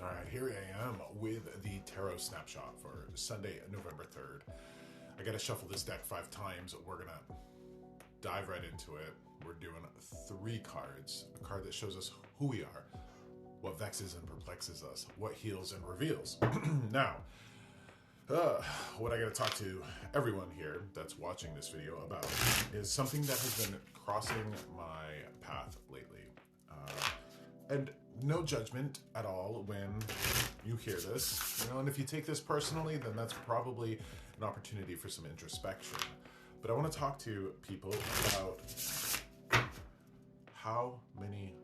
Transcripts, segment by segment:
All right, here I am with the Tarot Snapshot for Sunday, November 3rd. I gotta shuffle this deck 5 times. We're gonna dive right into it. We're doing 3 cards. A card that shows us who we are, what vexes and perplexes us, what heals and reveals. Now, what I gotta talk to everyone here that's watching this video about is something that has been crossing my path lately. And no judgment at all when you hear this, and if you take this personally, then that's probably an opportunity for some introspection. But I want to talk to people about how many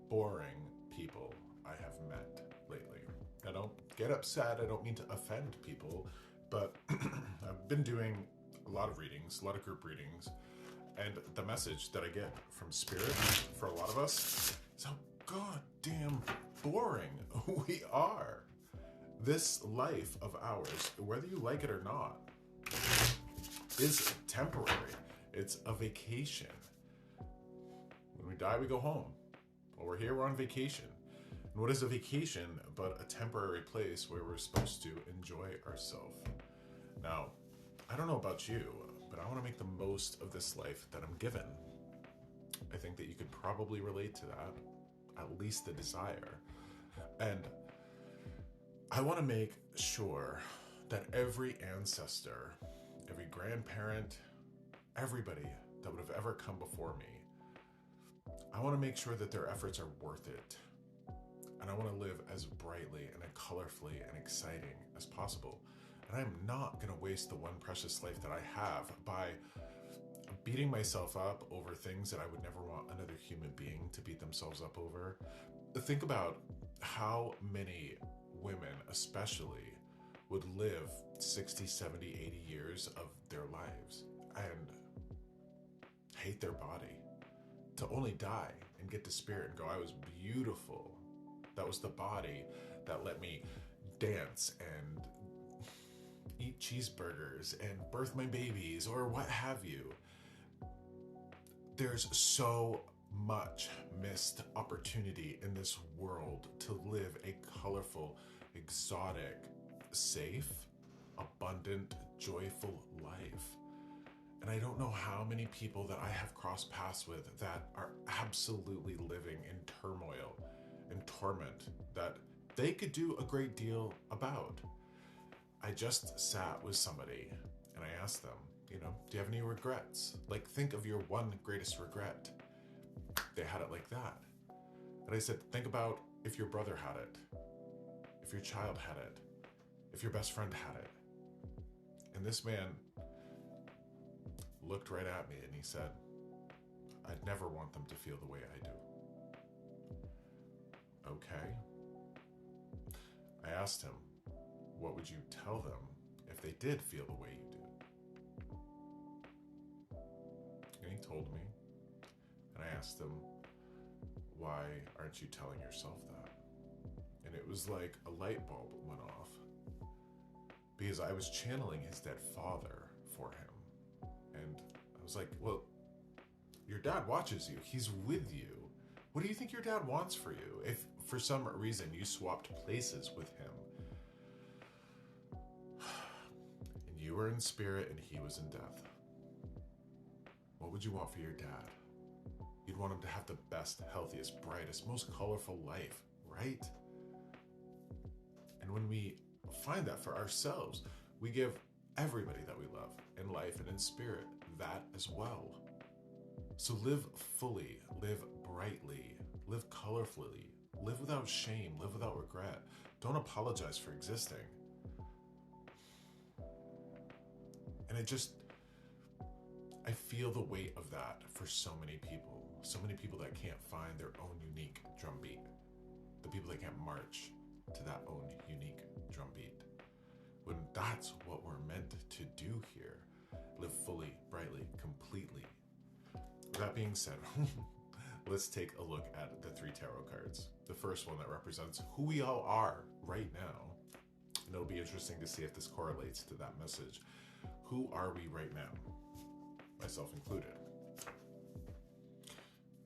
boring people I have met lately. I don't get upset, I don't mean to offend people, but I've been doing a lot of readings, a lot of group readings, and the message that I get from Spirit for a lot of us is how goddamn boring we are. This life of ours, whether you like it or not, is temporary. It's a vacation. When we die, we go home. While we're here, we're on vacation. And what is a vacation but a temporary place where we're supposed to enjoy ourselves? Now, I don't know about you, but I want to make the most of this life that I'm given. I think that you could probably relate to that, at least the desire. And I want to make sure that every ancestor, every grandparent, everybody that would have ever come before me, I want to make sure that their efforts are worth it. And I want to live as brightly and colorfully and exciting as possible. And I'm not going to waste the one precious life that I have by beating myself up over things that I would never want another human being to beat themselves up over. Think about how many women especially would live 60, 70, 80 years of their lives and hate their body to only die and get to spirit and go, I was beautiful. That was the body that let me dance and eat cheeseburgers and birth my babies or what have you. There's so much missed opportunity in this world to live a colorful, exotic, safe, abundant, joyful life. And I don't know how many people that I have crossed paths with that are absolutely living in turmoil and torment that they could do a great deal about. I just sat with somebody and I asked them, do you have any regrets? Like, think of your one greatest regret. They had it like that. And I said, think about if your brother had it, if your child had it, if your best friend had it. And this man looked right at me and he said, I'd never want them to feel the way I do. Okay. I asked him, what would you tell them if they did feel the way you do? And he told me, and I asked him, why aren't you telling yourself that? And it was like a light bulb went off because I was channeling his dead father for him. And I was like, well, your dad watches you. He's with you. What do you think your dad wants for you if for some reason you swapped places with him? And you were in spirit and he was in death. What would you want for your dad? You'd want him to have the best, healthiest, brightest, most colorful life, right? And when we find that for ourselves, we give everybody that we love in life and in spirit that as well. So live fully, live brightly, live colorfully, live without shame, live without regret. Don't apologize for existing. And I feel the weight of that for so many people that can't find their own unique drumbeat, the people that can't march to that own unique drumbeat. When that's what we're meant to do here, live fully, brightly, completely. That being said, let's take a look at the 3 tarot cards. The first one that represents who we all are right now. And it'll be interesting to see if this correlates to that message. Who are we right now? Myself included.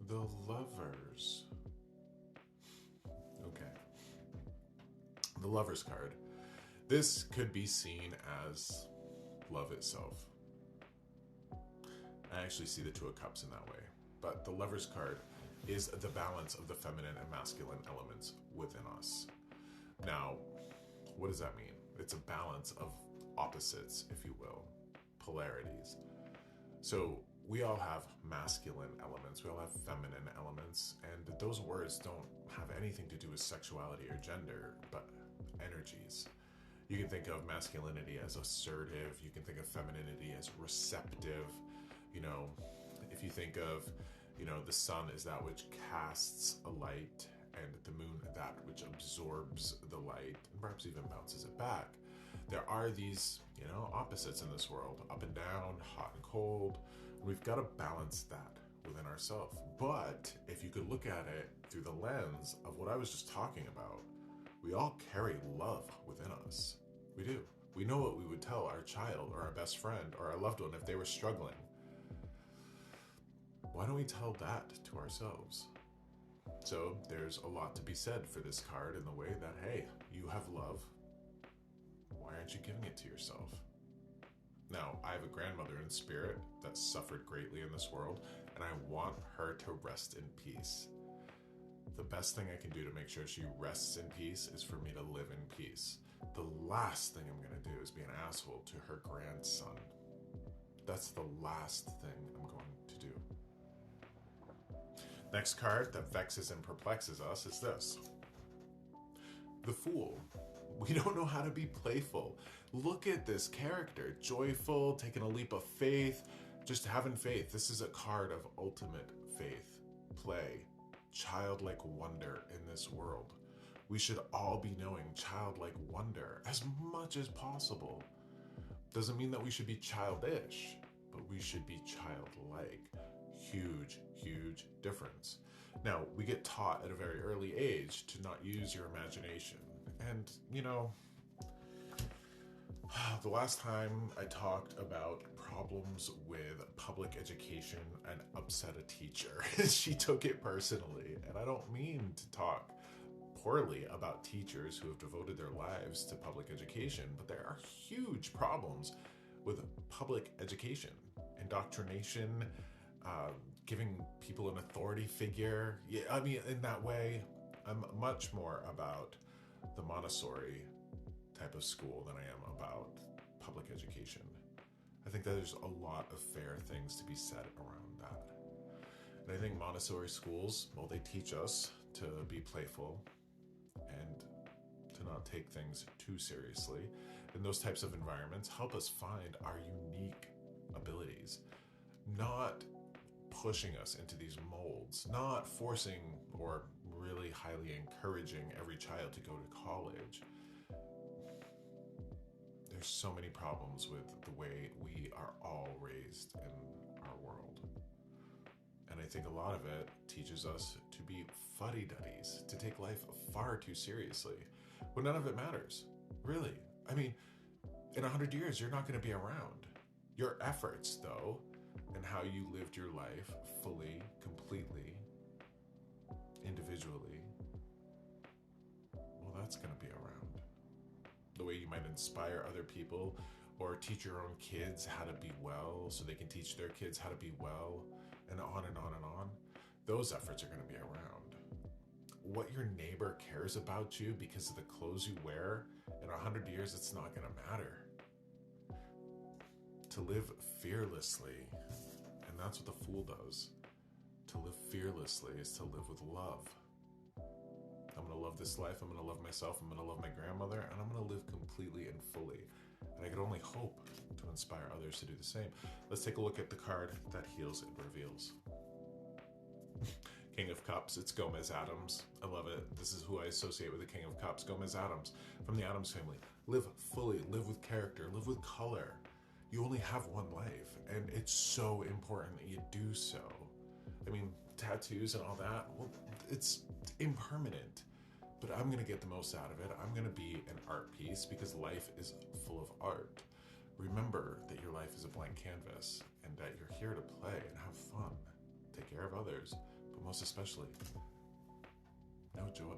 The Lovers. Okay. The Lover's card. This could be seen as love itself. I actually see the Two of Cups in that way. But the Lover's card is the balance of the feminine and masculine elements within us. Now, what does that mean? It's a balance of opposites, if you will, polarities. So we all have masculine elements, we all have feminine elements, and those words don't have anything to do with sexuality or gender, but energies. You can think of masculinity as assertive, you can think of femininity as receptive. You know, if you think of, the sun is that which casts a light, and the moon that which absorbs the light and perhaps even bounces it back. There are these, opposites in this world, up and down, hot and cold. We've got to balance that within ourselves. But if you could look at it through the lens of what I was just talking about, we all carry love within us. We do. We know what we would tell our child or our best friend or our loved one if they were struggling. Why don't we tell that to ourselves? So there's a lot to be said for this card in the way that, hey, you have love. Why aren't you giving it to yourself? Now, I have a grandmother in spirit that suffered greatly in this world, and I want her to rest in peace. The best thing I can do to make sure she rests in peace is for me to live in peace. The last thing I'm going to do is be an asshole to her grandson. That's the last thing I'm going to do. Next card that vexes and perplexes us is this. The Fool. We don't know how to be playful. Look at this character. Joyful, taking a leap of faith, just having faith. This is a card of ultimate faith, play, childlike wonder in this world. We should all be knowing childlike wonder as much as possible. Doesn't mean that we should be childish, but we should be childlike. Huge, huge difference. Now, we get taught at a very early age to not use your imagination. And, the last time I talked about problems with public education and upset a teacher, she took it personally. And I don't mean to talk poorly about teachers who have devoted their lives to public education, but there are huge problems with public education, indoctrination, giving people an authority figure. Yeah, I mean, in that way, I'm much more about the Montessori type of school than I am about public education. I think that there's a lot of fair things to be said around that. And I think Montessori schools, well, they teach us to be playful and to not take things too seriously. And those types of environments help us find our unique abilities, not pushing us into these molds, not forcing or really highly encouraging every child to go to college. There's so many problems with the way we are all raised in our world. And I think a lot of it teaches us to be fuddy-duddies, to take life far too seriously, when none of it matters, really. I mean, in 100 years, you're not going to be around. Your efforts, though, and how you lived your life fully, completely, individually, well, that's going to be around. The way you might inspire other people or teach your own kids how to be well so they can teach their kids how to be well, and on and on and on. Those efforts are going to be around. What your neighbor cares about you because of the clothes you wear, in 100 years, it's not going to matter. To live fearlessly, and that's what the Fool does. To live fearlessly is to live with love. I'm going to love this life, I'm going to love myself, I'm going to love my grandmother, and I'm going to live completely and fully. And I can only hope to inspire others to do the same. Let's take a look at the card that heals and reveals. King of Cups, it's Gomez Addams. I love it. This is who I associate with the King of Cups, Gomez Addams, from the Addams family. Live fully, live with character, live with color. You only have one life, and it's so important that you do so. I mean, tattoos and all that, well, it's impermanent, but I'm going to get the most out of it. I'm going to be an art piece because life is full of art. Remember that your life is a blank canvas and that you're here to play and have fun. Take care of others, but most especially, know joy.